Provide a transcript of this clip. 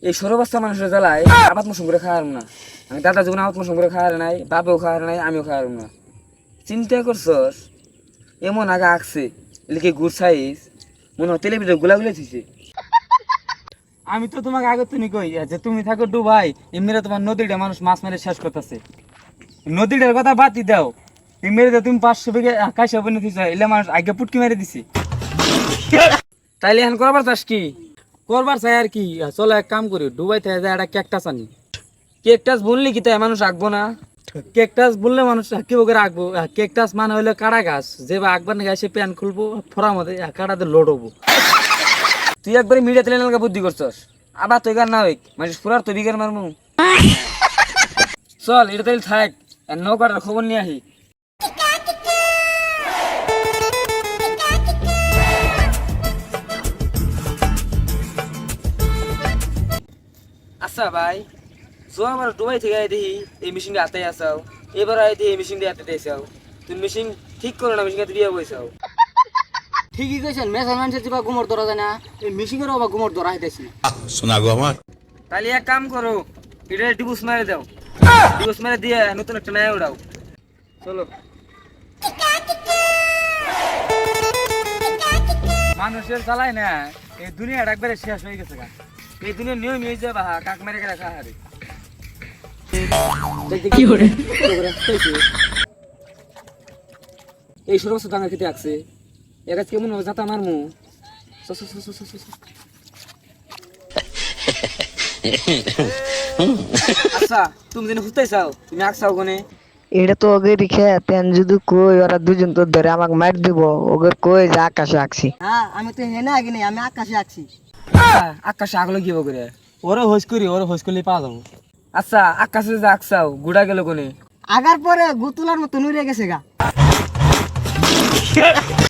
এই সরবস্তা মানুষের জ্বালায় আবাদ মৌসুম করে খাওয়ার না। আমি দাদা যখন আবাদ মৌসুম করে খাওয়ার নাই, বাপেও খাওয়ার নাই, আমিও খাওয়ার না। চিন্তা করছস এমন আগে আঁকছে লিখে গুড় সাইজ মনে হয় তেলের ভিতরে গোলাগুলি থিছে। আমি তো তোমাকে আগে তুমি কই যে তুমি থাকো ডুবাই, এমনিরা তোমার নদীটা মানুষ মাছ মেরে শেষ করতেছে। নদীটার কথা বাতি দাও, মেরে তুমি 500 বিঘা আকাশ বনে দিছো, এলে মানুষ আগে পুটকি মেরে দিছি। তাইলে এখন করবার চাস কি? করবার চাই আর কি, চলো এক কাম করি, ডুবাই থেকে যায় একটা ক্যাকটাস আনি। কেকটাস বললি কি তাই মানুষ আঁকবো না? কেকটাস বললে মানুষ কি করে রাখবো? কেকটাস মানে হইলো কাড়া গাছ, যে বা আকবার নাকি এসে প্যান খুলবো ফোড়ার মধ্যে কাড়াতে লোড হবো। তুই একবারে মিডিয়া তেলে নালকা বুদ্ধি করছস। আবার তুই গান না হইক মানুষ পুরার তো বিঘের মারমু। চল এটা তাইলে থাক, নৌকাটার খবর নিয়ে আহি। আচ্ছা ভাই, যোয়াবার ডুবাই থেকে আই দেখি এই মেশিনটা হাতে আসাও, এবার আই দেখি এই মেশিন দিয়ে হাতে দিয়েছাও। তুমি মেশিন ঠিক করো না, মেশিন হাতে দিয়ে বইছাও। ঠিকই কইছেন, মেসার মানুষের যেবা গুমর ধরা যায় না, এই মিশিংয়েরও আবার গুমর ধরা হইতেছে না। শোনা গো আমার তাহলে এক কাম করো, এটা ডিভোর্স মেরে দাও, ডিভোর্স মেরে দিয়ে নতুন একটা নায় উড়াও। চলো। মানুষের চালায় না, এই দুনিয়াটা একবারে শেষ হয়ে গেছে। এই দুনিয়ার নিয়ম এই যে বাহা কাক মেরে গেলে খাহারে। কি করে এই সরবস্ত টাঙ্গা খেতে আসছে, এর কাছে কেমন হবে যাতা মারমু। আচ্ছা তুমি যেন হুতাই চাও, তুমি আঁক চাও কোনে? এটা তো ওকে রিখে তেন যদি কই ওরা দুজন তো ধরে আমাকে মার দিব, ওকে কই যে আকাশে আঁকছি। হ্যাঁ, আমি তো হেনে আগে নেই, আমি আকাশে আঁকছি। আকাশে আগলো কি করে? ওরা হোস করলে পাওয়া যাবো। আচ্ছা আকাশে যে আঁক চাও গুড়া গেল কোনে? আগার পরে গুতুলার মতো নুরে গেছে গা।